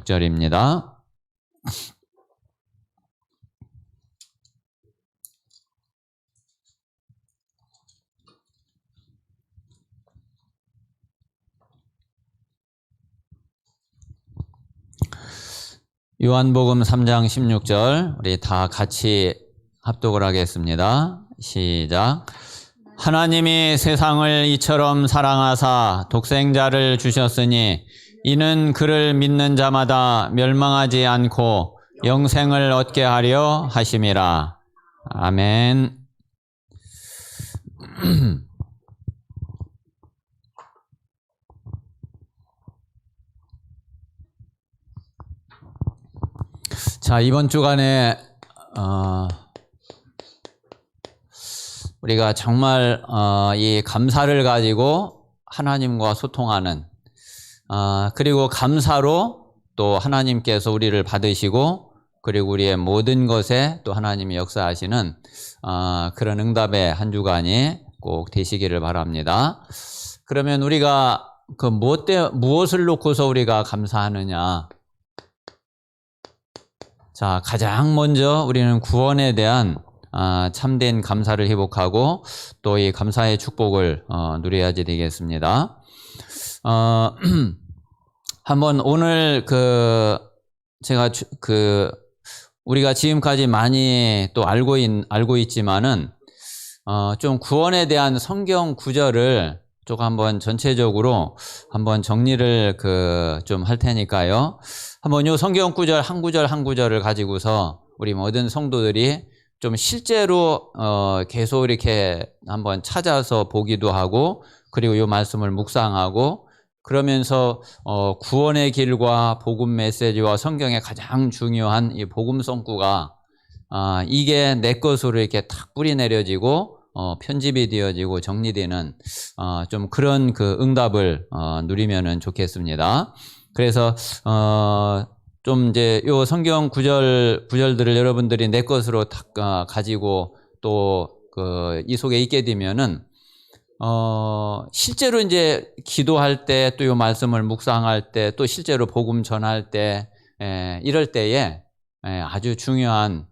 16절입니다. 요한복음 3장 16절 우리 다 같이 합독을 하겠습니다. 시작. 하나님이 세상을 이처럼 사랑하사 독생자를 주셨으니 이는 그를 믿는 자마다 멸망하지 않고 영생을 얻게 하려 하심이라. 아멘. 자, 이번 주간에 우리가 정말 이 감사를 가지고 하나님과 소통하는 그리고 감사로 또 하나님께서 우리를 받으시고 그리고 우리의 모든 것에 또 하나님이 역사하시는 그런 응답의 한 주간이 꼭 되시기를 바랍니다. 그러면 우리가 그 무엇을 놓고서 우리가 감사하느냐? 자, 가장 먼저 우리는 구원에 대한 참된 감사를 회복하고 또 이 감사의 축복을 누려야지 되겠습니다. 한번 오늘 제가 우리가 지금까지 많이 또 알고 있지만은 좀 구원에 대한 성경 구절을 좀 한번 전체적으로 한번 정리를 좀 할 테니까요. 한번 요 성경 구절 한 구절을 가지고서 우리 모든 성도들이 좀 실제로 계속 이렇게 한번 찾아서 보기도 하고 그리고 요 말씀을 묵상하고 그러면서 구원의 길과 복음 메시지와 성경의 가장 중요한 이 복음 성구가 이게 내 것으로 이렇게 탁 뿌리 내려지고 편집이 되어지고 정리되는 좀 그런 응답을 누리면은 좋겠습니다. 그래서 좀 이제 요 성경 구절들을 여러분들이 내 것으로 딱 가지고 또 이 속에 있게 되면은 실제로 이제 기도할 때 또 요 말씀을 묵상할 때 또 실제로 복음 전할 때 이럴 때에 아주 중요한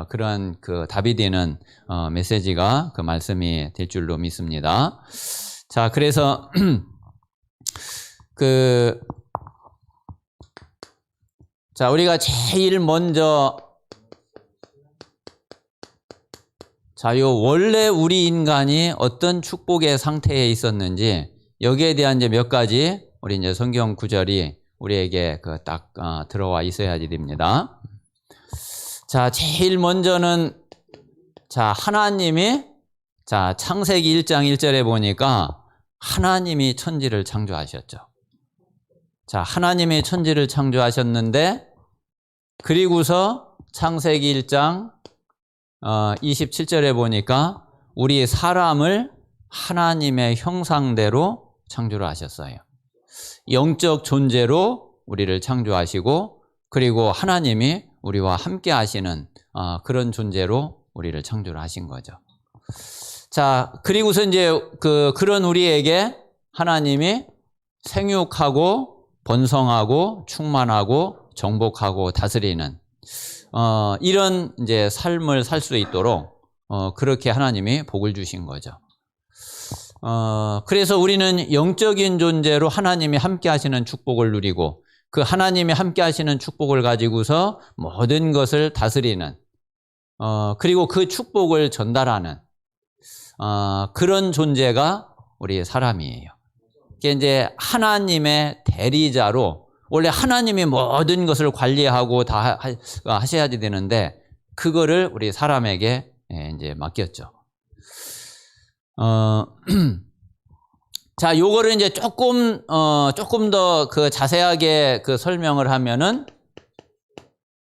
그런 답이 되는 메시지가 그 말씀이 될 줄로 믿습니다. 자, 그래서 자, 우리가 제일 먼저 자, 요 원래 우리 인간이 어떤 축복의 상태에 있었는지 여기에 대한 이제 몇 가지 우리 이제 성경 구절이 우리에게 딱 들어와 있어야지 됩니다. 자, 제일 먼저는 자, 하나님이 자, 창세기 1장 1절에 보니까 하나님이 천지를 창조하셨죠. 자, 하나님이 천지를 창조하셨는데 그리고서 창세기 1장 27절에 보니까 우리 사람을 하나님의 형상대로 창조를 하셨어요. 영적 존재로 우리를 창조하시고 그리고 하나님이 우리와 함께 하시는 그런 존재로 우리를 창조를 하신 거죠. 자, 그리고서 이제 그런 우리에게 하나님이 생육하고 번성하고 충만하고 정복하고 다스리는 이런 이제 삶을 살 수 있도록 그렇게 하나님이 복을 주신 거죠. 그래서 우리는 영적인 존재로 하나님이 함께 하시는 축복을 누리고 그 하나님이 함께 하시는 축복을 가지고서 모든 것을 다스리는 그리고 그 축복을 전달하는 그런 존재가 우리 사람이에요. 이게 이제 하나님의 대리자로 원래 하나님이 모든 것을 관리하고 다 하셔야 되는데 그거를 우리 사람에게 이제 맡겼죠. 자, 요거를 이제 조금 더 자세하게 설명을 하면은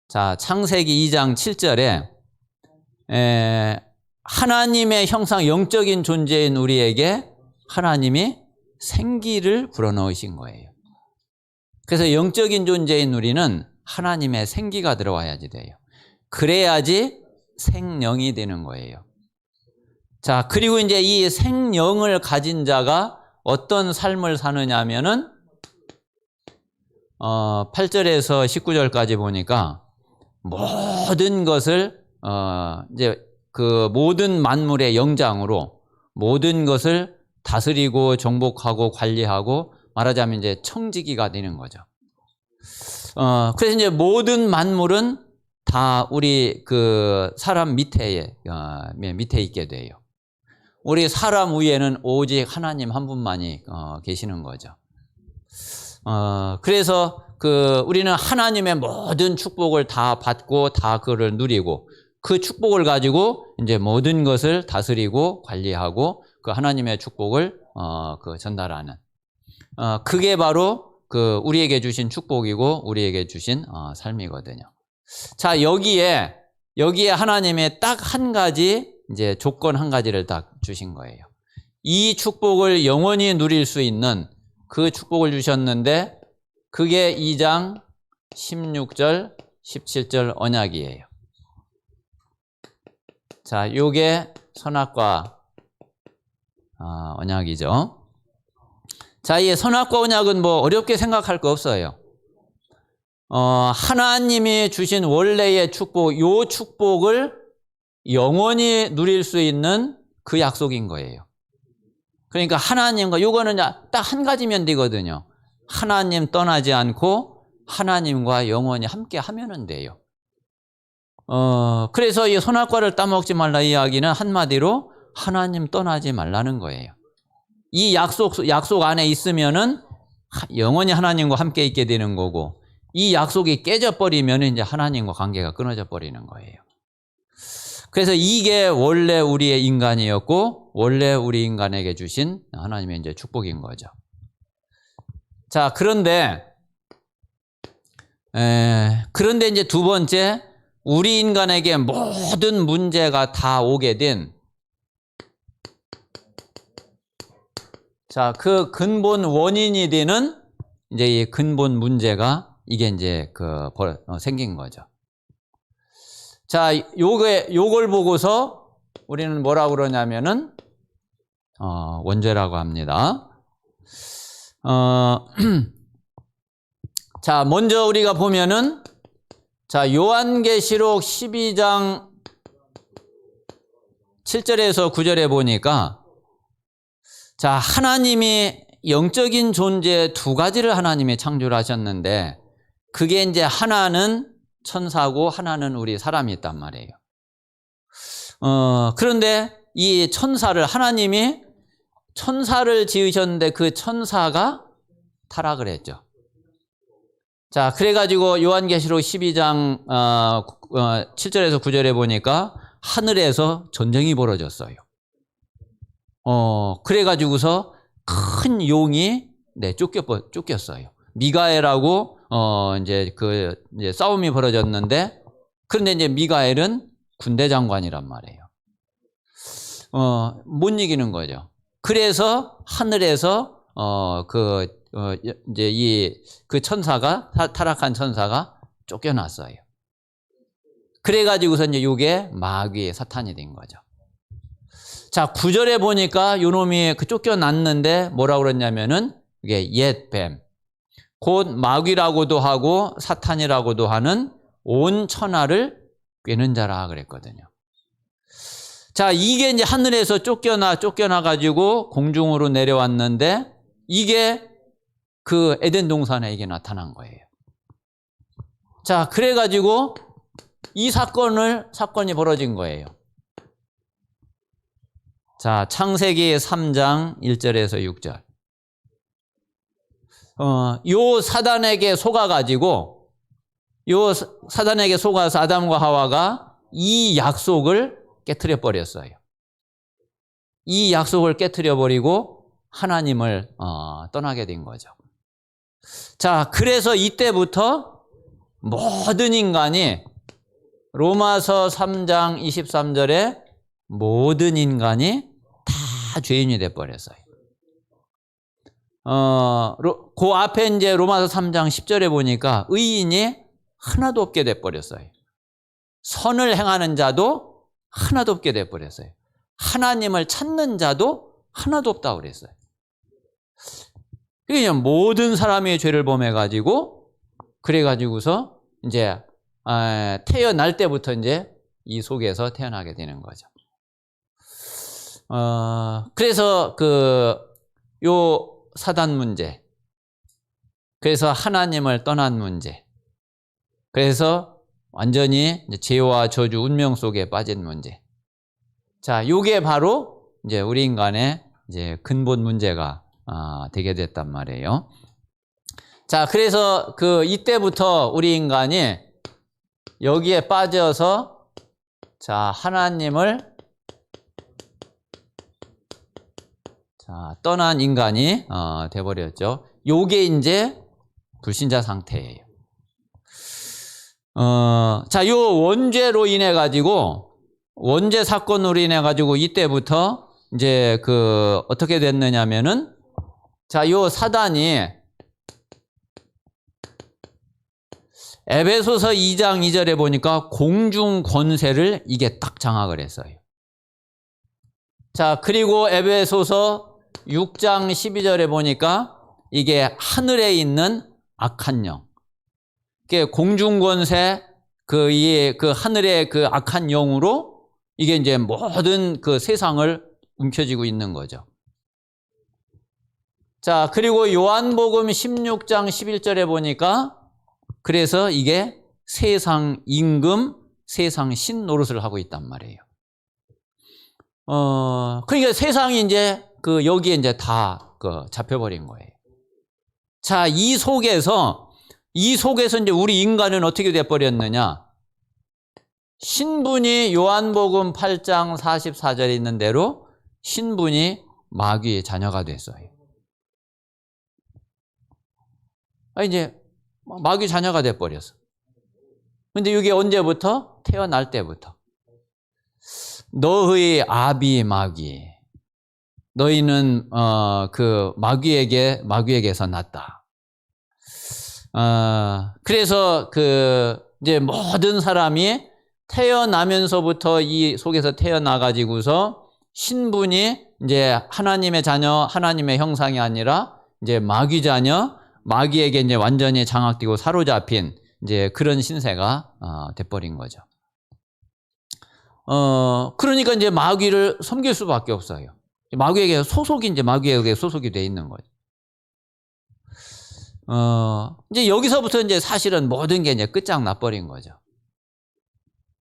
자, 창세기 2장 7절에 하나님의 형상 영적인 존재인 우리에게 하나님이 생기를 불어넣으신 거예요. 그래서 영적인 존재인 우리는 하나님의 생기가 들어와야지 돼요. 그래야지 생명이 되는 거예요. 자, 그리고 이제 이 생명을 가진 자가 어떤 삶을 사느냐 하면은 8절에서 19절까지 보니까 모든 것을 이제 그 모든 만물의 영장으로 모든 것을 다스리고 정복하고 관리하고 말하자면 이제 청지기가 되는 거죠. 그래서 이제 모든 만물은 다 우리 그 사람 밑에 있게 돼요. 우리 사람 위에는 오직 하나님 한 분만이 계시는 거죠. 그래서 우리는 하나님의 모든 축복을 다 받고 다 그를 누리고 그 축복을 가지고 이제 모든 것을 다스리고 관리하고 그 하나님의 축복을 전달하는 그게 바로 우리에게 주신 축복이고 우리에게 주신 삶이거든요. 자, 여기에 하나님의 딱 한 가지 이제 조건 한 가지를 딱 주신 거예요. 이 축복을 영원히 누릴 수 있는 그 축복을 주셨는데 그게 2장 16절 17절 언약이에요. 자, 요게 선악과 언약이죠. 자, 이 선악과 언약은 뭐 어렵게 생각할 거 없어요. 하나님이 주신 원래의 축복, 요 축복을 영원히 누릴 수 있는 그 약속인 거예요. 그러니까 하나님과 요거는 딱 한 가지면 되거든요. 하나님 떠나지 않고 하나님과 영원히 함께 하면은 돼요. 그래서 이 선악과를 따먹지 말라 이야기는 한마디로 하나님 떠나지 말라는 거예요. 이 약속 안에 있으면은 영원히 하나님과 함께 있게 되는 거고 이 약속이 깨져버리면 이제 하나님과 관계가 끊어져 버리는 거예요. 그래서 이게 원래 우리의 인간이었고 원래 우리 인간에게 주신 하나님의 이제 축복인 거죠. 자, 그런데 이제 두 번째, 우리 인간에게 모든 문제가 다 오게 된 자, 그 근본 원인이 되는 이제 이 근본 문제가 이게 이제 생긴 거죠. 자, 요걸 보고서 우리는 뭐라고 그러냐면은 원죄라고 합니다. 자, 먼저 우리가 보면은 자, 요한계시록 12장 7절에서 9절에 보니까 자, 하나님이 영적인 존재 두 가지를 하나님이 창조를 하셨는데 그게 이제 하나는 천사고 하나는 우리 사람이 있단 말이에요. 그런데 이 하나님이 천사를 지으셨는데 그 천사가 타락을 했죠. 자, 그래가지고 요한계시록 12장 7절에서 9절에 보니까 하늘에서 전쟁이 벌어졌어요. 그래가지고서 큰 용이 쫓겼어요. 미가엘하고 이제 싸움이 벌어졌는데 그런데 이제 미가엘은 군대 장관이란 말이에요. 못 이기는 거죠. 그래서 하늘에서 이제 그 천사가 타락한 천사가 쫓겨났어요. 그래가지고서 이제 이게 마귀의 사탄이 된 거죠. 자, 9절에 보니까 요놈이 쫓겨났는데 뭐라고 그랬냐면은 이게 옛뱀, 곧 마귀라고도 하고 사탄이라고도 하는 온 천하를 꿰는 자라 그랬거든요. 자, 이게 이제 하늘에서 쫓겨나가지고 공중으로 내려왔는데 이게 그 에덴 동산에 이게 나타난 거예요. 자, 그래가지고 이 사건이 벌어진 거예요. 자, 창세기 3장 1절에서 6절. 요 사단에게 속아서 아담과 하와가 이 약속을 깨트려 버렸어요. 이 약속을 깨트려 버리고 하나님을 떠나게 된 거죠. 자, 그래서 이때부터 모든 인간이 로마서 3장 23절에 모든 인간이 다 죄인이 돼 버렸어요. 그 앞에 이제 로마서 3장 10절에 보니까 의인이 하나도 없게 돼 버렸어요. 선을 행하는 자도 하나도 없게 돼 버렸어요. 하나님을 찾는 자도 하나도 없다고 그랬어요. 그러니까 모든 사람이 죄를 범해 가지고 그래가지고서 이제 태어날 때부터 이제 이 속에서 태어나게 되는 거죠. 그래서 요 사단 문제, 그래서 하나님을 떠난 문제, 그래서 완전히 죄와 저주 운명 속에 빠진 문제. 자, 요게 바로 이제 우리 인간의 이제 근본 문제가 되게 됐단 말이에요. 자, 그래서 이때부터 우리 인간이 여기에 빠져서 자, 하나님을 떠난 인간이 돼버렸죠. 요게 이제 불신자 상태예요. 자, 요 원죄로 인해 가지고, 원죄 사건으로 인해 가지고 이때부터 이제 어떻게 됐느냐면은, 자, 요 사단이 에베소서 2장 2절에 보니까 공중 권세를 이게 딱 장악을 했어요. 자, 그리고 에베소서 6장 12절에 보니까 이게 하늘에 있는 악한 영. 공중 권세, 하늘의 악한 영으로 이게 이제 모든 세상을 움켜쥐고 있는 거죠. 자, 그리고 요한복음 16장 11절에 보니까 그래서 이게 세상 임금, 세상 신 노릇을 하고 있단 말이에요. 그러니까 세상이 이제 여기에 이제 다 잡혀버린 거예요. 자, 이 속에서 이제 우리 인간은 어떻게 돼버렸느냐? 신분이 요한복음 8장 44절에 있는 대로 신분이 마귀의 자녀가 됐어요. 이제 마귀 자녀가 돼버렸어. 근데 이게 언제부터? 태어날 때부터. 너의 아비 마귀. 너희는 마귀에게서 났다. 그래서 이제 모든 사람이 태어나면서부터 이 속에서 태어나가지고서 신분이 이제 하나님의 자녀, 하나님의 형상이 아니라 이제 마귀 자녀, 마귀에게 이제 완전히 장악되고 사로잡힌 이제 그런 신세가 돼버린 거죠. 그러니까 이제 마귀를 섬길 수밖에 없어요. 마귀에게 소속이 돼 있는 거죠. 이제 여기서부터 이제 사실은 모든 게 이제 끝장나버린 거죠.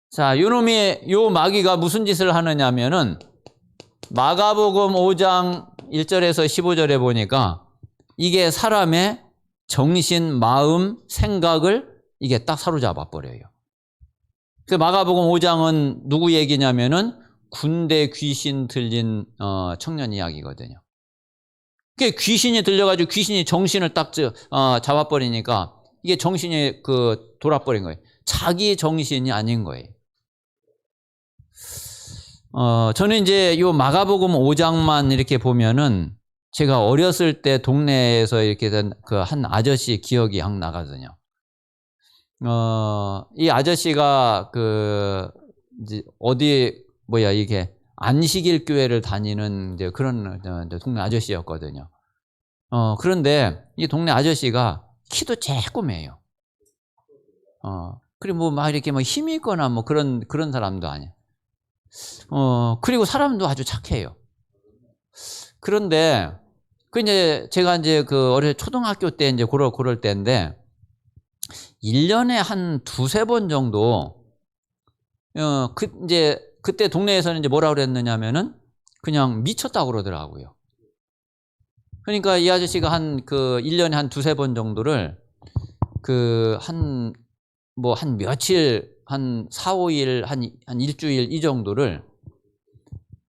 자, 요 마귀가 무슨 짓을 하느냐면은 마가복음 5장 1절에서 15절에 보니까 이게 사람의 정신, 마음, 생각을 이게 딱 사로잡아 버려요. 마가복음 5장은 누구 얘기냐면은 군대 귀신 들린 청년 이야기거든요. 귀신이 들려가지고 귀신이 정신을 딱 잡아버리니까 이게 정신이 돌아버린 거예요. 자기 정신이 아닌 거예요. 저는 이제 요 마가복음 5장만 이렇게 보면은 제가 어렸을 때 동네에서 이렇게 된 한 아저씨 기억이 확 나거든요. 이 아저씨가 이제 이게 안식일 교회를 다니는 이제 그런 동네 아저씨였거든요. 그런데 이 동네 아저씨가 키도 조그매요. 그리고 막 이렇게 힘이 있거나 그런 사람도 아니에요. 그리고 사람도 아주 착해요. 그런데 이제 제가 이제 어릴 초등학교 때 이제 그럴 때인데 1년에 한 두세 번 정도 이제 그때 동네에서는 이제 뭐라 그랬느냐면은 그냥 미쳤다고 그러더라고요. 그러니까 이 아저씨가 1년에 한 두세 번 정도를 한 며칠, 한 4, 5일, 한 일주일 이 정도를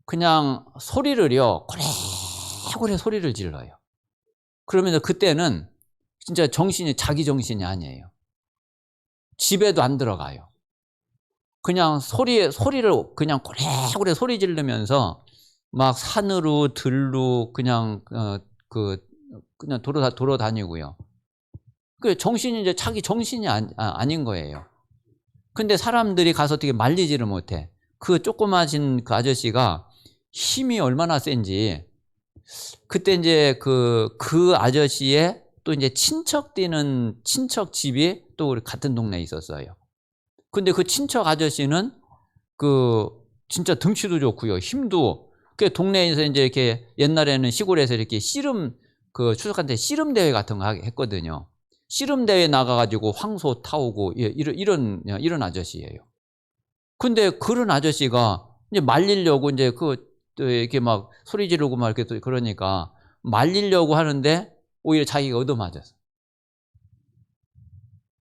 그냥 소리를요, 고래고래 소리를 질러요. 그러면서 그때는 진짜 자기 정신이 아니에요. 집에도 안 들어가요. 그냥 소리를 그냥 고래고래 소리 지르면서 막 산으로 들로 그냥 돌아다니고요. 정신이 이제 자기 정신이 아닌 거예요. 근데 사람들이 가서 어떻게 말리지를 못해. 조그마진 아저씨가 힘이 얼마나 센지. 그때 이제 그 아저씨의 또 이제 친척 뛰는 친척 집이 또 우리 같은 동네에 있었어요. 근데 그 친척 아저씨는 그 진짜 덩치도 좋고요, 힘도. 그 동네에서 이제 이렇게 옛날에는 시골에서 이렇게 씨름, 그 추석한 때 씨름 대회 같은 거 했거든요. 씨름 대회 나가가지고 황소 타오고 이런 아저씨예요. 근데 그런 아저씨가 이제 말리려고 이제 또 이렇게 막 소리 지르고 막 이렇게 또 그러니까 말리려고 하는데 오히려 자기가 얻어맞았어.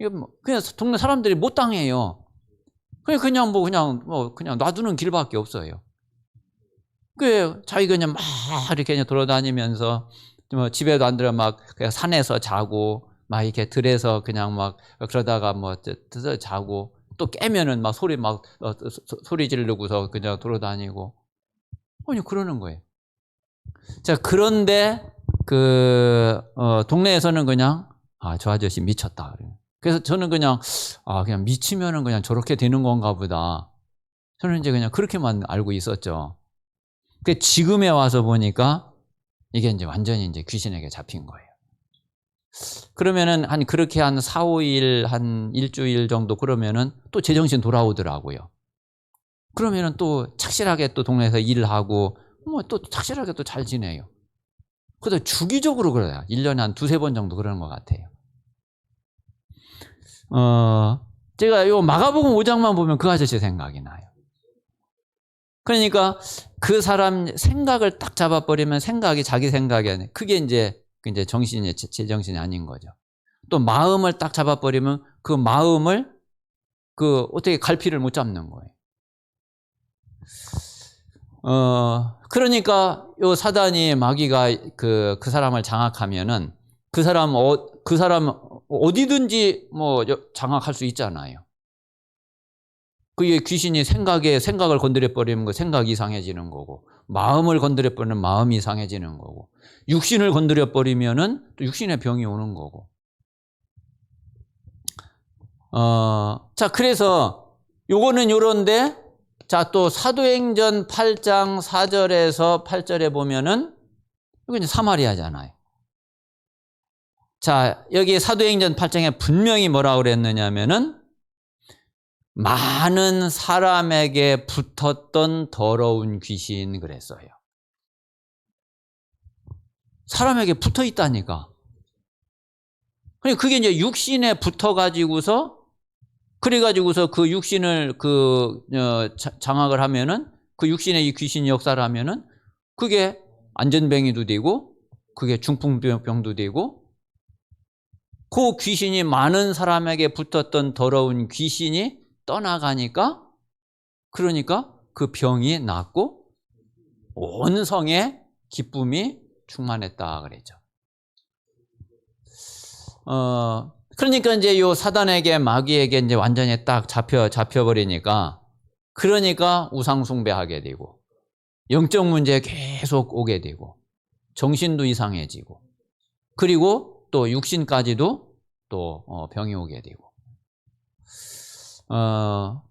이게 뭐 그냥 동네 사람들이 못 당해요. 그냥 놔두는 길밖에 없어요. 그 자기가 그냥 막 이렇게 그냥 돌아다니면서 뭐 집에도 안 들어 막 그냥 산에서 자고 막 이렇게 들에서 그냥 막 그러다가 뭐 드서 자고 또 깨면은 막 소리 지르고서 그냥 돌아다니고 아니 그러는 거예요. 자, 그런데 동네에서는 그냥 저 아저씨 미쳤다. 그래서 저는 그냥 그냥 미치면은 그냥 저렇게 되는 건가 보다. 저는 이제 그냥 그렇게만 알고 있었죠. 그 지금에 와서 보니까 이게 이제 완전히 이제 귀신에게 잡힌 거예요. 그러면은 그렇게 한 4, 5일, 한 일주일 정도 그러면은 또 제정신 돌아오더라고요. 그러면은 또 착실하게 또 동네에서 일을 하고 뭐 또 착실하게 또 잘 지내요. 그래도 주기적으로 그래요. 1년에 한 2-3번 정도 그러는 것 같아요. 제가 요 마가복음 5장만 보면 그 아저씨 생각이 나요. 그러니까 그 사람 생각을 딱 잡아버리면 생각이 자기 생각이 아니에요. 그게 이제 정신이 제정신이 아닌 거죠. 또 마음을 딱 잡아버리면 그 마음을 어떻게 갈피를 못 잡는 거예요. 그러니까 요 사단이 마귀가 그 사람을 장악하면은 그 사람 어디든지 뭐 장악할 수 있잖아요. 그게 귀신이 생각을 건드려 버리면 그 생각이 이상해지는 거고, 마음을 건드려 버리면 마음이 이상해지는 거고, 육신을 건드려 버리면은 또 육신의 병이 오는 거고. 자, 그래서 요거는 요런데, 자, 또 사도행전 8장 4절에서 8절에 보면은 이거 이제 사마리아잖아요. 자, 여기 사도행전 8장에 분명히 뭐라고 그랬느냐면은 많은 사람에게 붙었던 더러운 귀신 그랬어요. 사람에게 붙어 있다니까. 그게 이제 육신에 붙어가지고서 그래가지고서 그 육신을 장악을 하면은 그 육신에 이 귀신이 역사를 하면은 그게 안전뱅이도 되고 그게 중풍병도 되고 그 귀신이 많은 사람에게 붙었던 더러운 귀신이 떠나가니까 그러니까 그 병이 낫고 온 성에 기쁨이 충만했다 그랬죠. 그러니까 이제 요 사단에게 마귀에게 이제 완전히 딱 잡혀버리니까 그러니까 우상숭배하게 되고 영적 문제에 계속 오게 되고 정신도 이상해지고 그리고 또 육신까지도 또 병이 오게 되고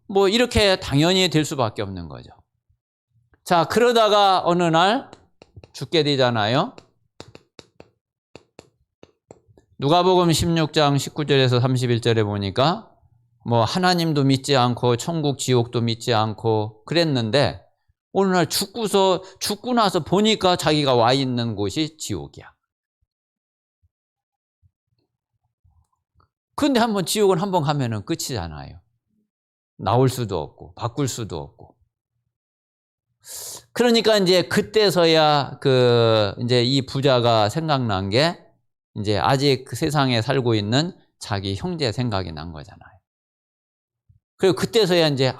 뭐 이렇게 당연히 될 수밖에 없는 거죠. 자, 그러다가 어느 날 죽게 되잖아요. 누가복음 16장 19절에서 31절에 보니까 뭐 하나님도 믿지 않고 천국 지옥도 믿지 않고 그랬는데 어느 날 죽고 나서 보니까 자기가 와 있는 곳이 지옥이야. 그런데 지옥은 한번 가면은 끝이잖아요. 나올 수도 없고 바꿀 수도 없고. 그러니까 이제 그때서야 이제 이 부자가 생각난 게 이제 아직 그 세상에 살고 있는 자기 형제 생각이 난 거잖아요. 그리고 그때서야 이제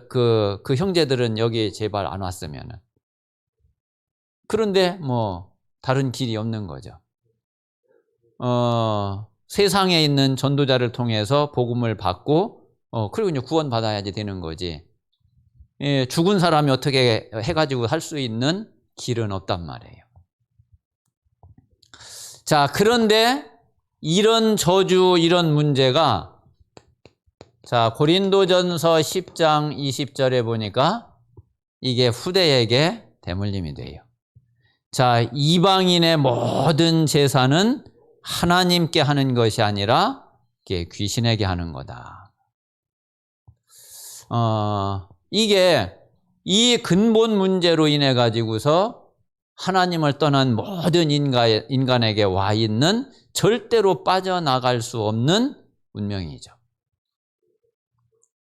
그 형제들은 여기 제발 안 왔으면은. 그런데 뭐 다른 길이 없는 거죠. 세상에 있는 전도자를 통해서 복음을 받고 그리고 이제 구원받아야지 되는 거지. 예, 죽은 사람이 어떻게 해가지고 할 수 있는 길은 없단 말이에요. 자, 그런데 이런 저주, 이런 문제가 자, 고린도전서 10장 20절에 보니까 이게 후대에게 대물림이 돼요. 자, 이방인의 모든 제사는 하나님께 하는 것이 아니라 귀신에게 하는 거다. 이게 이 근본 문제로 인해 가지고서 하나님을 떠난 모든 인간에게 와 있는 절대로 빠져나갈 수 없는 운명이죠.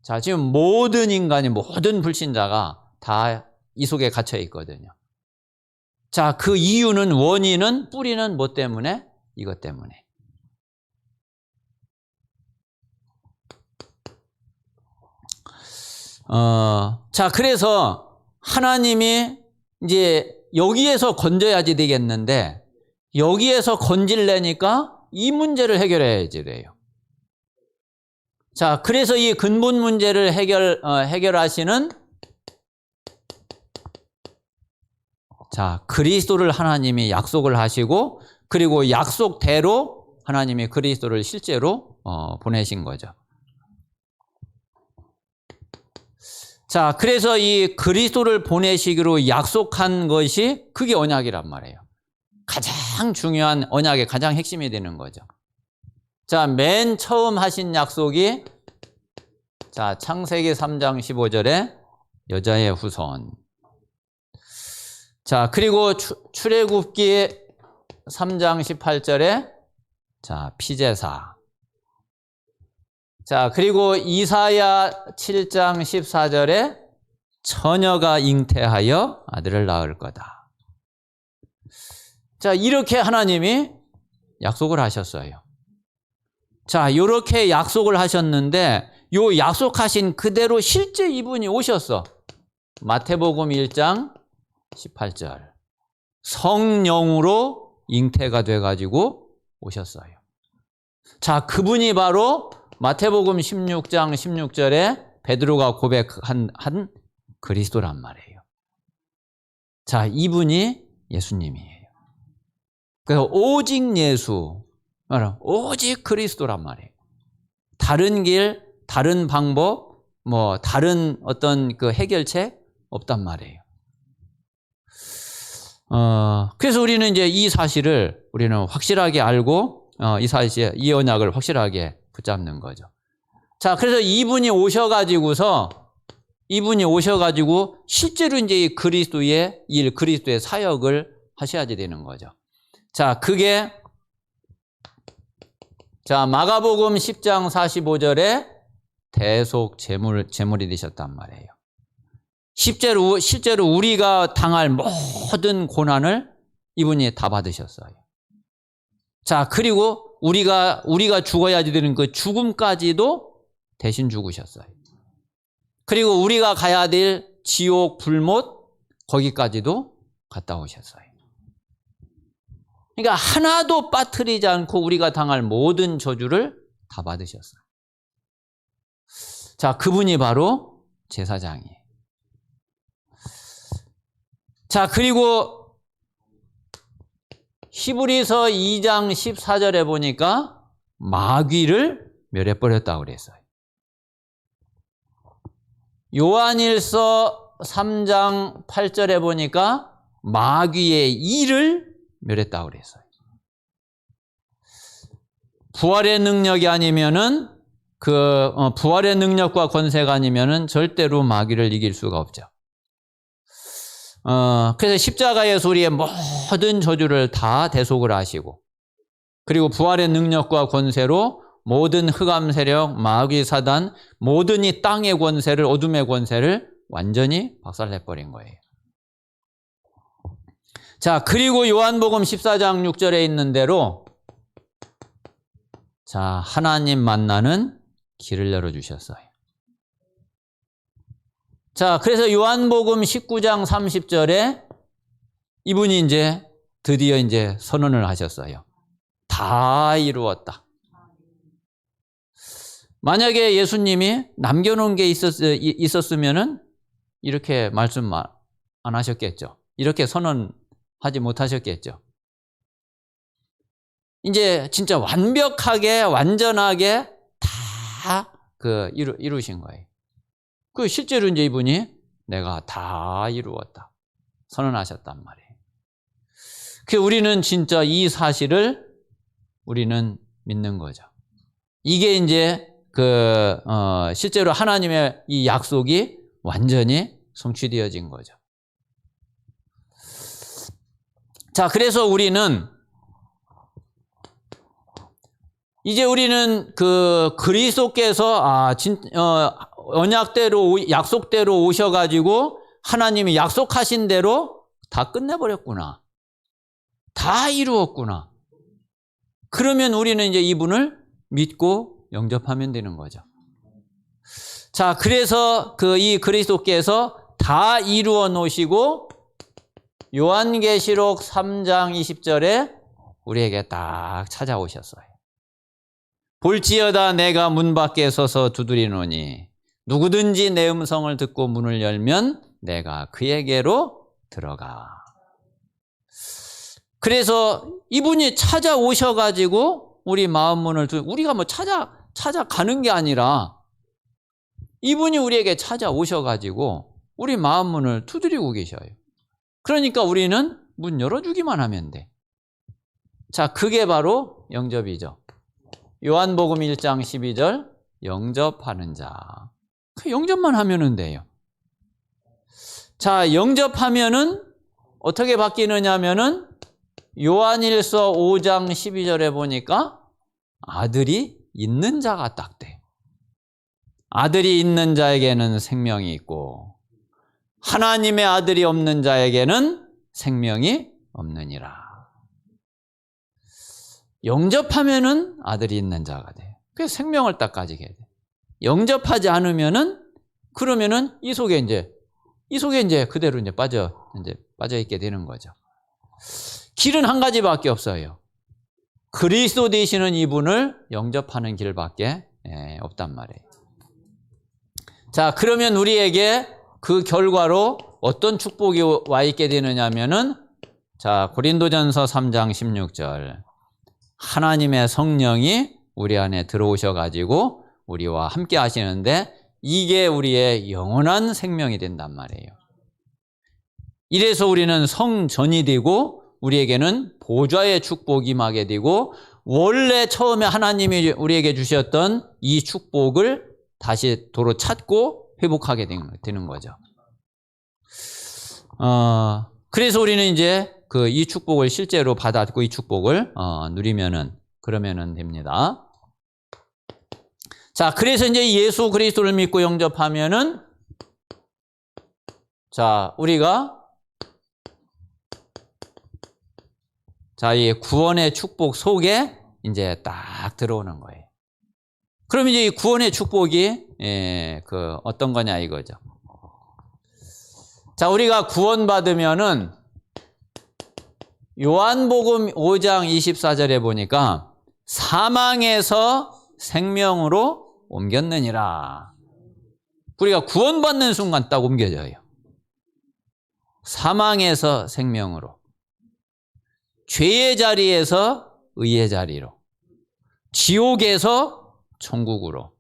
자, 지금 모든 인간이, 모든 불신자가 다 이 속에 갇혀 있거든요. 자, 그 이유는, 원인은, 뿌리는 뭐 때문에? 이것 때문에. 자, 그래서 하나님이 이제 여기에서 건져야지 되겠는데, 여기에서 건질래니까 이 문제를 해결해야지 돼요. 자, 그래서 이 근본 문제를 해결하시는, 자, 그리스도를 하나님이 약속을 하시고, 그리고 약속대로 하나님이 그리스도를 실제로 보내신 거죠. 자, 그래서 이 그리스도를 보내시기로 약속한 것이 그게 언약이란 말이에요. 가장 중요한, 언약의 가장 핵심이 되는 거죠. 자, 맨 처음 하신 약속이, 자, 창세기 3장 15절에 여자의 후손. 자, 그리고 출애굽기 3장 18절에 자, 피제사. 자, 그리고 이사야 7장 14절에 처녀가 잉태하여 아들을 낳을 거다. 자, 이렇게 하나님이 약속을 하셨어요. 자, 이렇게 약속을 하셨는데 요 약속하신 그대로 실제 이분이 오셨어. 마태복음 1장 18절. 성령으로 잉태가 돼가지고 오셨어요. 자, 그분이 바로 마태복음 16장 16절에 베드로가 고백한 그리스도란 말이에요. 자, 이분이 예수님이에요. 그래서 오직 예수, 오직 그리스도란 말이에요. 다른 길, 다른 방법, 뭐 다른 어떤 그 해결책 없단 말이에요. 그래서 우리는 이제 이 사실을 우리는 확실하게 알고 이 사실, 이 언약을 확실하게 붙잡는 거죠. 자, 그래서 이분이 오셔가지고 실제로 이제 이 그리스도의 일, 그리스도의 사역을 하셔야지 되는 거죠. 자, 그게 자, 마가복음 10장 45절에 대속 제물이 되셨단 말이에요. 실제로 우리가 당할 모든 고난을 이분이 다 받으셨어요. 자, 그리고 우리가 죽어야지 되는 그 죽음까지도 대신 죽으셨어요. 그리고 우리가 가야 될 지옥, 불못, 거기까지도 갔다 오셨어요. 그러니까 하나도 빠뜨리지 않고 우리가 당할 모든 저주를 다 받으셨어요. 자, 그분이 바로 제사장이에요. 자, 그리고 히브리서 2장 14절에 보니까 마귀를 멸해버렸다고 그랬어요. 요한일서 3장 8절에 보니까 마귀의 일을 멸했다고 그랬어요. 부활의 능력이 아니면은 부활의 능력과 권세가 아니면은 절대로 마귀를 이길 수가 없죠. 그래서 십자가에서 우리의 모든 저주를 다 대속을 하시고, 그리고 부활의 능력과 권세로 모든 흑암 세력, 마귀 사단, 모든 이 땅의 권세를, 어둠의 권세를 완전히 박살내버린 거예요. 자, 그리고 요한복음 14장 6절에 있는 대로 자, 하나님 만나는 길을 열어주셨어요. 자, 그래서 요한복음 19장 30절에 이분이 이제 드디어 이제 선언을 하셨어요. 다 이루었다. 만약에 예수님이 남겨놓은 게 있었으면은 이렇게 말씀 안 하셨겠죠. 이렇게 선언하지 못하셨겠죠. 이제 진짜 완벽하게, 완전하게 다 이루신 거예요. 그 실제로 이제 이분이 내가 다 이루었다 선언하셨단 말이에요. 우리는 진짜 이 사실을 우리는 믿는 거죠. 이게 이제 실제로 하나님의 이 약속이 완전히 성취되어진 거죠. 자, 그래서 우리는 그리스도께서 언약대로 약속대로 오셔가지고 하나님이 약속하신 대로 다 끝내버렸구나. 다 이루었구나. 그러면 우리는 이제 이분을 믿고 영접하면 되는 거죠. 자, 그래서 이 그리스도께서 다 이루어 놓으시고 요한계시록 3장 20절에 우리에게 딱 찾아오셨어요. 볼지어다 내가 문 밖에 서서 두드리노니 누구든지 내 음성을 듣고 문을 열면 내가 그에게로 들어가. 그래서 이분이 찾아오셔가지고 우리 마음 문을 우리가 뭐 찾아가는 게 아니라 이분이 우리에게 찾아오셔가지고 우리 마음 문을 두드리고 계셔요. 그러니까 우리는 문 열어주기만 하면 돼. 자, 그게 바로 영접이죠. 요한복음 1장 12절 영접하는 자. 영접만 하면 돼요. 자, 영접하면은 어떻게 바뀌느냐 하면은 요한일서 5장 12절에 보니까 아들이 있는 자가 딱 돼. 아들이 있는 자에게는 생명이 있고 하나님의 아들이 없는 자에게는 생명이 없느니라. 영접하면은 아들이 있는 자가 돼. 그래서 생명을 딱 가지게 돼. 영접하지 않으면은 그러면은 이 속에 이제 그대로 이제 빠져 있게 되는 거죠. 길은 한 가지밖에 없어요. 그리스도 되시는 이분을 영접하는 길밖에 없단 말이에요. 자, 그러면 우리에게 그 결과로 어떤 축복이 와 있게 되느냐 하면은 자, 고린도전서 3장 16절. 하나님의 성령이 우리 안에 들어오셔 가지고 우리와 함께 하시는데 이게 우리의 영원한 생명이 된단 말이에요. 이래서 우리는 성전이 되고 우리에게는 보좌의 축복이 임하게 되고 원래 처음에 하나님이 우리에게 주셨던 이 축복을 다시 도로 찾고 회복하게 되는 거죠. 그래서 우리는 이제 이 축복을 실제로 받았고 이 축복을 누리면은 그러면은 됩니다. 자, 그래서 이제 예수 그리스도를 믿고 영접하면은 자, 우리가 자, 이 구원의 축복 속에 이제 딱 들어오는 거예요. 그럼 이제 이 구원의 축복이 어떤 거냐 이거죠. 자, 우리가 구원받으면은 요한복음 5장 24절에 보니까 사망에서 생명으로 옮겼느니라. 우리가 구원받는 순간 딱 옮겨져요. 사망에서 생명으로. 죄의 자리에서 의의 자리로. 지옥에서 천국으로.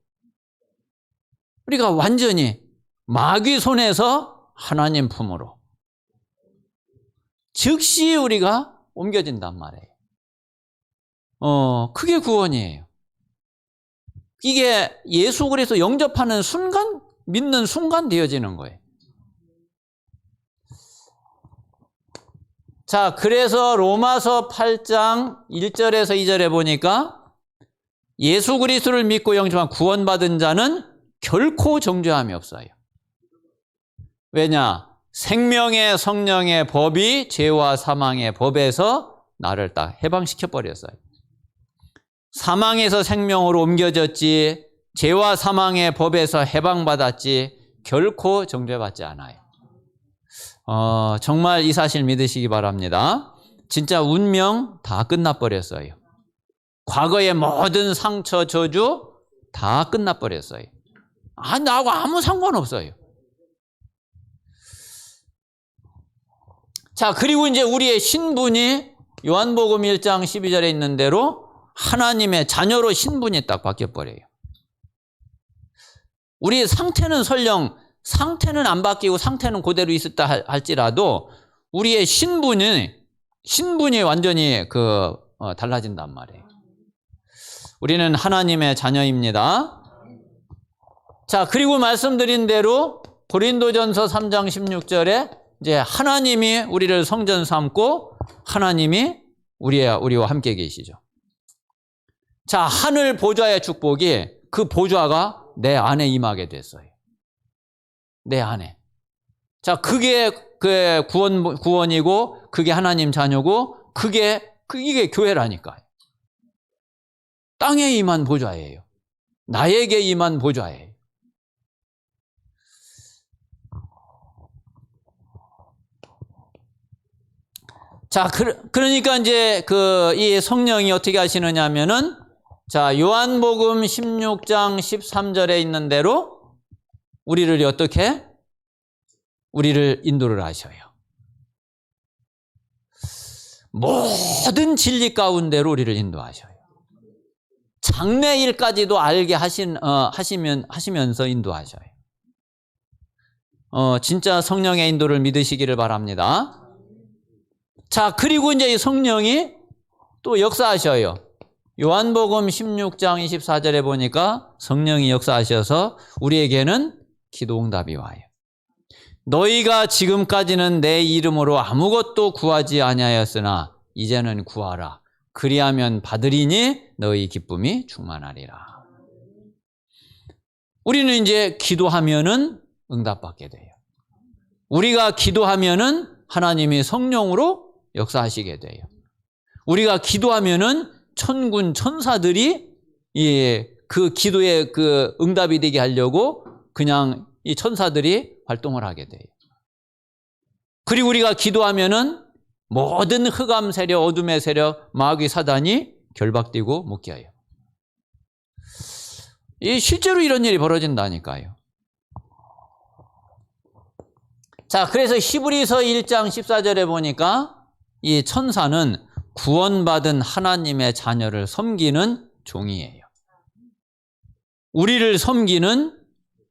우리가 완전히 마귀 손에서 하나님 품으로. 즉시 우리가 옮겨진단 말이에요. 그게 구원이에요. 이게 예수 그리스도 영접하는 순간, 믿는 순간 되어지는 거예요. 자, 그래서 로마서 8장 1절에서 2절에 보니까 예수 그리스도를 믿고 영접한 구원받은 자는 결코 정죄함이 없어요. 왜냐? 생명의 성령의 법이 죄와 사망의 법에서 나를 딱 해방시켜 버렸어요. 사망에서 생명으로 옮겨졌지 죄와 사망의 법에서 해방받았지 결코 정죄받지 않아요. 정말 이 사실 믿으시기 바랍니다. 진짜 운명 다 끝나버렸어요. 과거의 모든 상처 저주 다 끝나버렸어요. 나하고 아무 상관없어요. 자, 그리고 이제 우리의 신분이 요한복음 1장 12절에 있는 대로 하나님의 자녀로 신분이 딱 바뀌어버려요. 우리의 상태는 설령 상태는 안 바뀌고 상태는 그대로 있었다 할지라도 우리의 신분이 신분이 완전히 달라진단 말이에요. 우리는 하나님의 자녀입니다. 자, 그리고 말씀드린 대로 고린도전서 3장 16절에 이제 하나님이 우리를 성전 삼고 하나님이 우리와 함께 계시죠. 자, 하늘 보좌의 축복이 그 보좌가 내 안에 임하게 됐어요. 내 안에. 자, 그게 구원이고 그게 하나님 자녀고 이게 교회라니까요. 땅에 임한 보좌예요. 나에게 임한 보좌예요. 자, 그러니까 이제 이 성령이 어떻게 하시느냐 하면은, 자, 요한복음 16장 13절에 있는 대로 우리를 어떻게? 우리를 인도를 하셔요. 모든 진리 가운데로 우리를 인도하셔요. 장래일까지도 알게 하시면서 인도하셔요. 진짜 성령의 인도를 믿으시기를 바랍니다. 자, 그리고 이제 이 성령이 또 역사하셔요. 요한복음 16장 24절에 보니까 성령이 역사하셔서 우리에게는 기도응답이 와요. 너희가 지금까지는 내 이름으로 아무것도 구하지 아니하였으나 이제는 구하라. 그리하면 받으리니 너희 기쁨이 충만하리라. 우리는 이제 기도하면은 응답받게 돼요. 우리가 기도하면은 하나님이 성령으로 역사하시게 돼요. 우리가 기도하면은 천군 천사들이 그 기도에 응답이 되게 하려고 그냥 이 천사들이 활동을 하게 돼요. 그리고 우리가 기도하면은 모든 흑암 세력, 어둠의 세력, 마귀 사단이 결박되고 묶여요. 실제로 이런 일이 벌어진다니까요. 자, 그래서 히브리서 1장 14절에 보니까 이 천사는 구원받은 하나님의 자녀를 섬기는 종이에요. 우리를 섬기는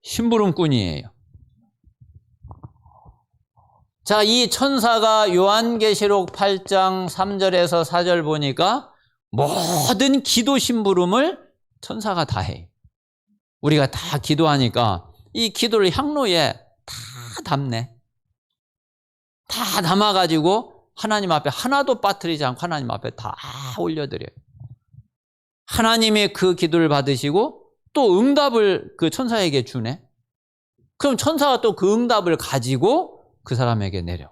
심부름꾼이에요. 자, 이 천사가 요한계시록 8장 3절에서 4절 보니까 모든 기도 심부름을 천사가 다 해요. 우리가 다 기도하니까 이 기도를 향로에 다 담네. 다 담아가지고 하나님 앞에 하나도 빠뜨리지 않고 하나님 앞에 다 올려드려요. 하나님의 그 기도를 받으시고 또 응답을 그 천사에게 주네. 그럼 천사가 또 그 응답을 가지고 그 사람에게 내려.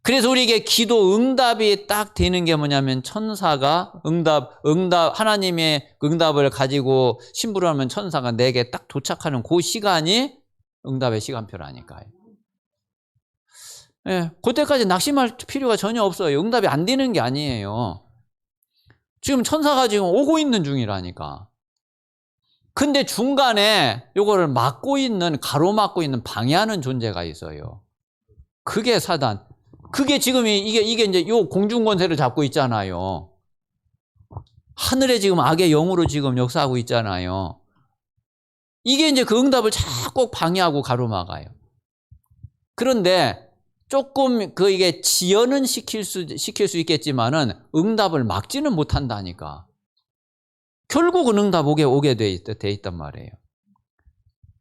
그래서 우리에게 기도 응답이 딱 되는 게 뭐냐면 천사가 하나님의 응답을 가지고 심부름하면 천사가 내게 딱 도착하는 그 시간이 응답의 시간표라니까요. 예, 그때까지 낙심할 필요가 전혀 없어요. 응답이 안 되는 게 아니에요. 지금 천사가 지금 오고 있는 중이라니까. 근데 중간에 요거를 가로막고 있는 방해하는 존재가 있어요. 그게 사단. 그게 지금 이게 이제 요 공중권세를 잡고 있잖아요. 하늘에 지금 악의 영으로 지금 역사하고 있잖아요. 이게 이제 그 응답을 자꾸 방해하고 가로막아요. 그런데 조금 이게 지연은 시킬 수 있겠지만은 응답을 막지는 못한다니까. 결국은 응답 오게 돼 있단 말이에요.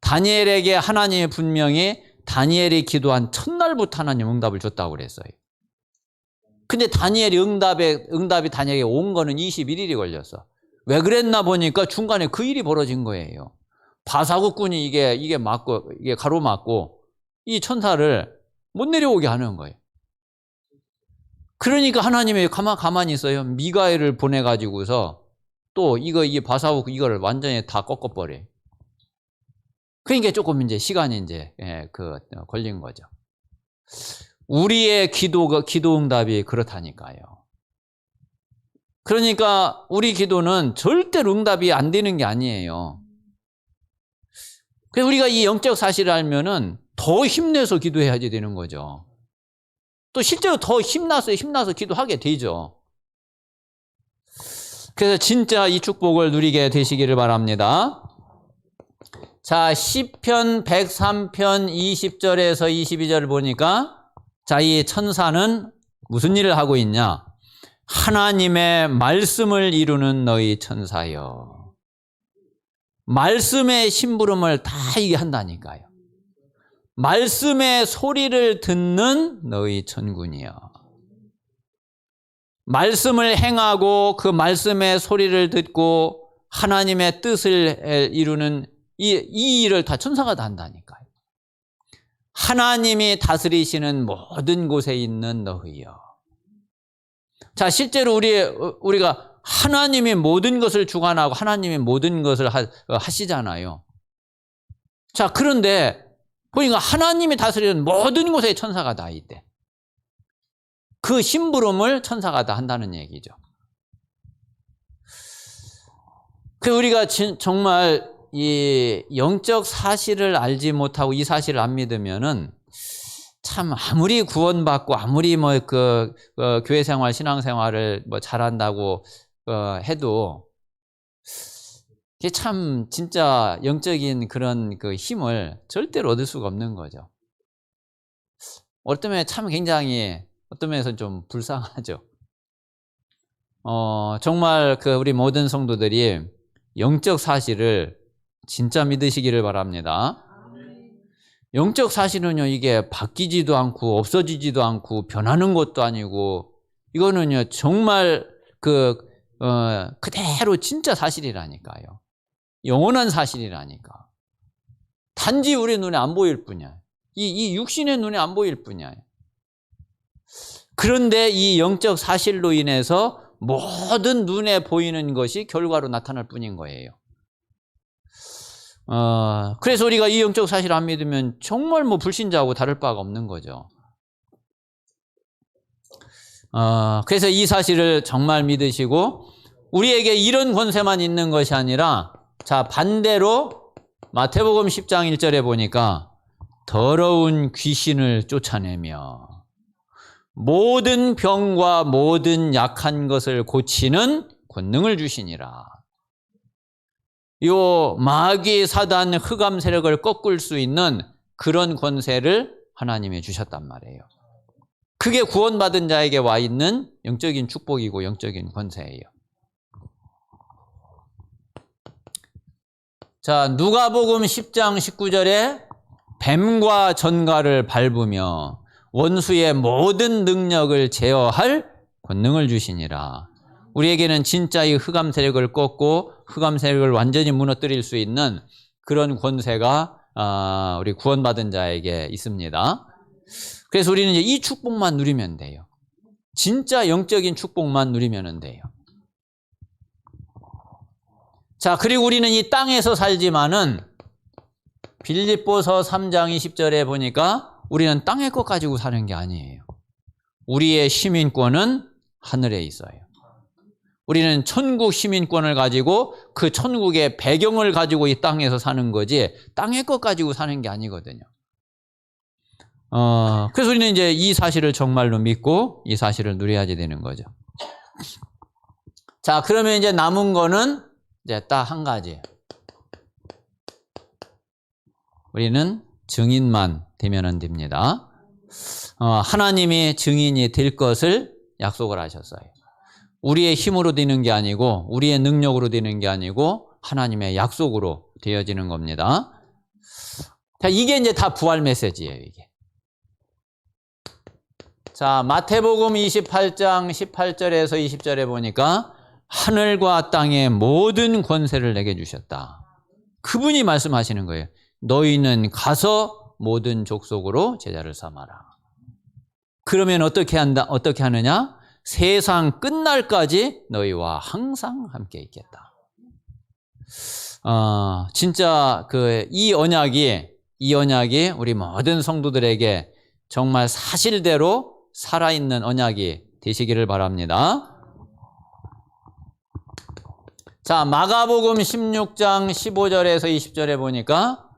다니엘에게 하나님이 분명히 다니엘이 기도한 첫날부터 하나님 응답을 줬다고 그랬어요. 근데 다니엘이 응답이 다니엘에게 온 거는 21일이 걸렸어. 왜 그랬나 보니까 중간에 그 일이 벌어진 거예요. 바사국군이 이게 가로막고 이 천사를 못 내려오게 하는 거예요. 그러니까 하나님이 가만히 있어요. 미가엘을 보내가지고서 또 이게 바사국 이거를 완전히 다 꺾어버려요. 그러니까 조금 이제 시간이 이제 걸린 거죠. 우리의 기도 응답이 그렇다니까요. 그러니까 우리 기도는 절대로 응답이 안 되는 게 아니에요. 그래서 우리가 이 영적 사실을 알면은 더 힘내서 기도해야지 되는 거죠. 또 실제로 더 힘나서 기도하게 되죠. 그래서 진짜 이 축복을 누리게 되시기를 바랍니다. 자, 시편 103편 20절에서 22절을 보니까 자, 이 천사는 무슨 일을 하고 있냐? 하나님의 말씀을 이루는 너희 천사여. 말씀의 심부름을 다 이게 한다니까요. 말씀의 소리를 듣는 너희 천군이여. 말씀을 행하고 그 말씀의 소리를 듣고 하나님의 뜻을 이루는 이 일을 다 천사가 다 한다니까요. 하나님이 다스리시는 모든 곳에 있는 너희여. 자, 실제로 우리가 하나님이 모든 것을 주관하고 하나님이 모든 것을 하시잖아요. 자, 그런데 보니까 하나님이 다스리는 모든 곳에 천사가 다 있대. 그 심부름을 천사가 다 한다는 얘기죠. 그 우리가 정말 이 영적 사실을 알지 못하고 이 사실을 안 믿으면은 참 아무리 구원받고 아무리 교회 생활, 신앙 생활을 잘한다고 해도 이게 참 진짜 영적인 그런 그 힘을 절대로 얻을 수가 없는 거죠. 어떤 면에 참 굉장히 어떤 면에서 좀 불쌍하죠. 정말 우리 모든 성도들이 영적 사실을 진짜 믿으시기를 바랍니다. 영적 사실은요, 이게 바뀌지도 않고 없어지지도 않고 변하는 것도 아니고 이거는요, 정말 그대로 진짜 사실이라니까요. 영원한 사실이라니까. 단지 우리 눈에 안 보일 뿐이야. 이 육신의 눈에 안 보일 뿐이야. 그런데 이 영적 사실로 인해서 모든 눈에 보이는 것이 결과로 나타날 뿐인 거예요. 그래서 우리가 이 영적 사실을 안 믿으면 정말 불신자하고 다를 바가 없는 거죠. 그래서 이 사실을 정말 믿으시고 우리에게 이런 권세만 있는 것이 아니라 자, 반대로 마태복음 10장 1절에 보니까 더러운 귀신을 쫓아내며 모든 병과 모든 약한 것을 고치는 권능을 주시니라. 요 마귀 사단 흑암 세력을 꺾을 수 있는 그런 권세를 하나님이 주셨단 말이에요. 그게 구원받은 자에게 와 있는 영적인 축복이고 영적인 권세예요. 자, 누가복음 10장 19절에 뱀과 전갈을 밟으며 원수의 모든 능력을 제어할 권능을 주시니라. 우리에게는 진짜 이 흑암 세력을 꺾고 흑암 세력을 완전히 무너뜨릴 수 있는 그런 권세가 우리 구원받은 자에게 있습니다. 그래서 우리는 이제 이 축복만 누리면 돼요. 진짜 영적인 축복만 누리면 돼요. 자, 그리고 우리는 이 땅에서 살지만은 빌립보서 3장 20절에 보니까 우리는 땅의 것 가지고 사는 게 아니에요. 우리의 시민권은 하늘에 있어요. 우리는 천국 시민권을 가지고 그 천국의 배경을 가지고 이 땅에서 사는 거지 땅의 것 가지고 사는 게 아니거든요. 그래서 우리는 이제 이 사실을 정말로 믿고 이 사실을 누려야지 되는 거죠. 자, 그러면 이제 남은 거는 이제 딱 한 가지. 우리는 증인만 되면 됩니다. 하나님이 증인이 될 것을 약속을 하셨어요. 우리의 힘으로 되는 게 아니고 우리의 능력으로 되는 게 아니고 하나님의 약속으로 되어지는 겁니다. 자, 이게 이제 다 부활 메시지예요, 이게. 자, 마태복음 28장 18절에서 20절에 보니까 하늘과 땅의 모든 권세를 내게 주셨다. 그분이 말씀하시는 거예요. 너희는 가서 모든 족속으로 제자를 삼아라. 그러면 어떻게 하느냐? 세상 끝날까지 너희와 항상 함께 있겠다. 진짜 이 언약이 우리 모든 성도들에게 정말 사실대로 살아있는 언약이 되시기를 바랍니다. 자, 마가복음 16장 15절에서 20절에 보니까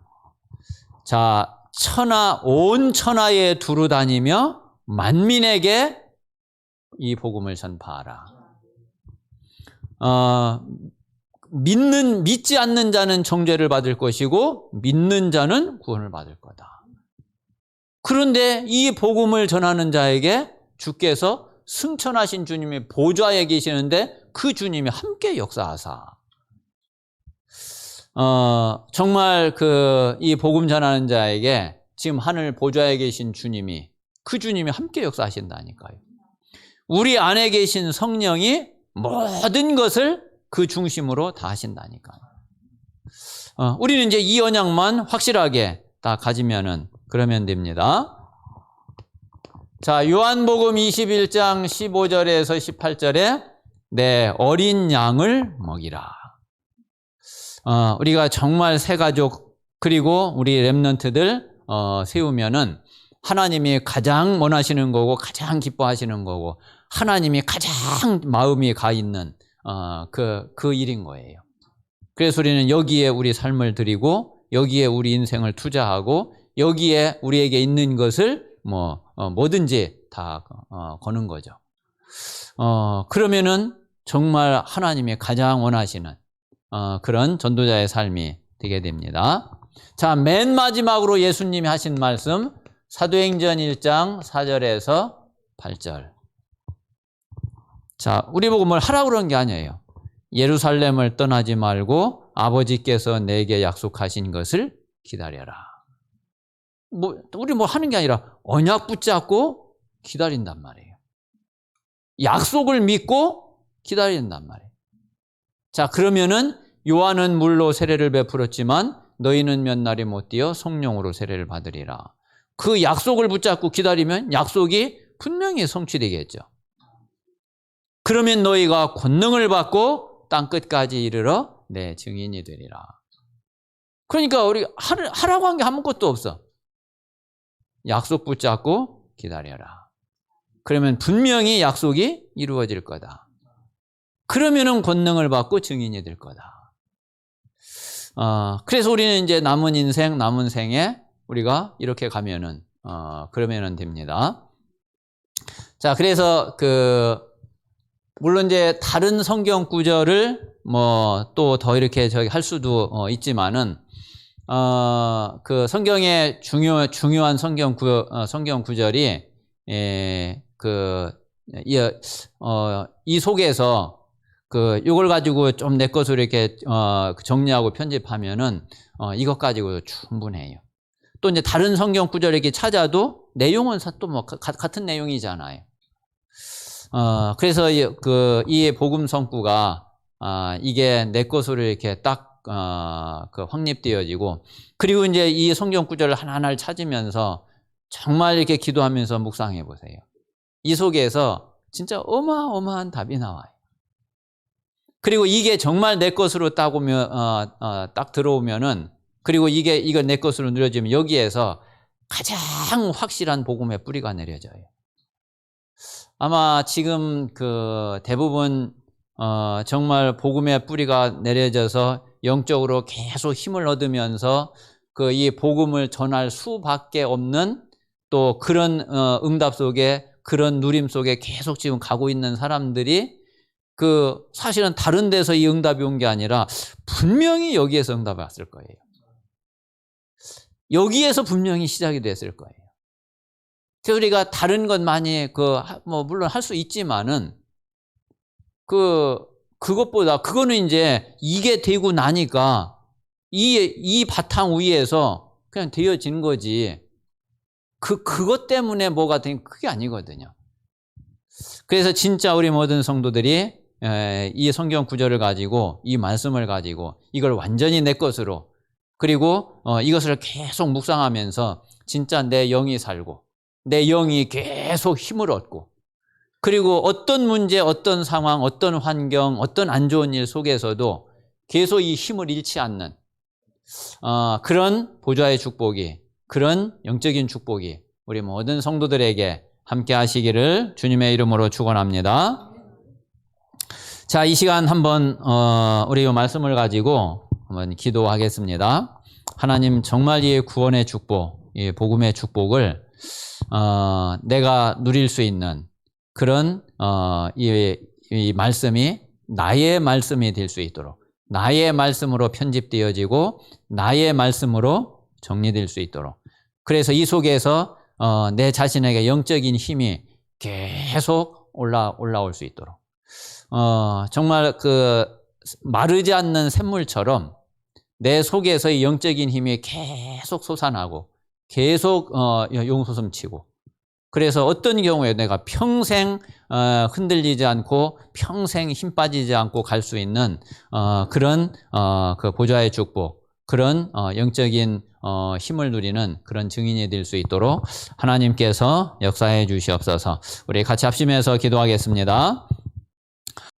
자, 온 천하에 두루 다니며 만민에게 이 복음을 전파하라. 믿지 않는 자는 정죄를 받을 것이고 믿는 자는 구원을 받을 거다. 그런데 이 복음을 전하는 자에게 주께서 승천하신 주님이 보좌에 계시는데 그 주님이 함께 역사하사. 정말 이 복음 전하는 자에게 지금 하늘 보좌에 계신 주님이, 그 주님이 함께 역사하신다니까요. 우리 안에 계신 성령이 모든 것을 그 중심으로 다 하신다니까요. 우리는 이제 이 언약만 확실하게 다 가지면은 그러면 됩니다. 자, 요한복음 21장 15절에서 18절에 내 어린 양을 먹이라. 우리가 정말 새 가족 그리고 우리 렘넌트들 세우면은 하나님이 가장 원하시는 거고 가장 기뻐하시는 거고 하나님이 가장 마음이 가 있는 그 일인 거예요. 그래서 우리는 여기에 우리 삶을 드리고 여기에 우리 인생을 투자하고 여기에 우리에게 있는 것을 뭐든지 다 거는 거죠. 그러면은 정말 하나님이 가장 원하시는 그런 전도자의 삶이 되게 됩니다. 자, 맨 마지막으로 예수님이 하신 말씀 사도행전 1장 4절에서 8절. 자, 우리 보고 뭘 하라고 그런 게 아니에요. 예루살렘을 떠나지 말고 아버지께서 내게 약속하신 것을 기다려라. 우리 하는 게 아니라 언약 붙잡고 기다린단 말이에요. 약속을 믿고 기다린단 말이에요. 자, 그러면은 요한은 물로 세례를 베풀었지만 너희는 몇 날이 못 되어 성령으로 세례를 받으리라. 그 약속을 붙잡고 기다리면 약속이 분명히 성취되겠죠. 그러면 너희가 권능을 받고 땅 끝까지 이르러 내 증인이 되리라. 그러니까 우리 하라고 한 게 아무것도 없어. 약속 붙잡고 기다려라. 그러면 분명히 약속이 이루어질 거다. 그러면은 권능을 받고 증인이 될 거다. 그래서 우리는 이제 남은 인생, 남은 생에 우리가 이렇게 가면은, 그러면은 됩니다. 자, 그래서 물론 이제 다른 성경 구절을 또 더 이렇게 할 수도 있지만은, 성경의 중요한 성경 구절이, 이 속에서 이걸 가지고 좀 내 것으로 이렇게 정리하고 편집하면은 이것 가지고 충분해요. 또 이제 다른 성경 구절 이렇게 찾아도 내용은 또 같은 내용이잖아요. 그래서 이 복음 성구가 이게 내 것으로 이렇게 딱 확립되어지고, 그리고 이제 이 성경 구절을 하나하나를 찾으면서 정말 이렇게 기도하면서 묵상해 보세요. 이 속에서 진짜 어마어마한 답이 나와요. 그리고 이게 정말 내 것으로 딱 들어오면은, 그리고 이거 내 것으로 누려지면 여기에서 가장 확실한 복음의 뿌리가 내려져요. 아마 지금 대부분 정말 복음의 뿌리가 내려져서 영적으로 계속 힘을 얻으면서 이 복음을 전할 수밖에 없는 또 그런 응답 속에, 그런 누림 속에 계속 지금 가고 있는 사람들이 사실은 다른 데서 이 응답이 온 게 아니라 분명히 여기에서 응답이 왔을 거예요. 여기에서 분명히 시작이 됐을 거예요. 그래서 우리가 다른 것 많이 물론 할 수 있지만은 그것보다 그거는 이제 이게 되고 나니까 이 바탕 위에서 그냥 되어진 거지. 그것 때문에 뭐가 된 그게 아니거든요. 그래서 진짜 우리 모든 성도들이 이 성경 구절을 가지고 이 말씀을 가지고 이걸 완전히 내 것으로, 그리고 이것을 계속 묵상하면서 진짜 내 영이 살고 내 영이 계속 힘을 얻고, 그리고 어떤 문제, 어떤 상황, 어떤 환경, 어떤 안 좋은 일 속에서도 계속 이 힘을 잃지 않는 그런 보좌의 축복이, 그런 영적인 축복이 우리 모든 성도들에게 함께 하시기를 주님의 이름으로 축원합니다. 자, 이 시간 한번 우리 이 말씀을 가지고 한번 기도하겠습니다. 하나님, 정말 이 구원의 축복, 이 복음의 축복을 내가 누릴 수 있는 그런 이 말씀이 나의 말씀이 될 수 있도록, 나의 말씀으로 편집되어지고 나의 말씀으로 정리될 수 있도록, 그래서 이 속에서 내 자신에게 영적인 힘이 계속 올라올 수 있도록. 정말 그 마르지 않는 샘물처럼 내 속에서의 영적인 힘이 계속 솟아나고 계속 용솟음치고, 그래서 어떤 경우에 내가 평생 흔들리지 않고 평생 힘 빠지지 않고 갈 수 있는 그런 그 보좌의 축복, 그런 영적인 힘을 누리는 그런 증인이 될 수 있도록 하나님께서 역사해 주시옵소서. 우리 같이 합심해서 기도하겠습니다.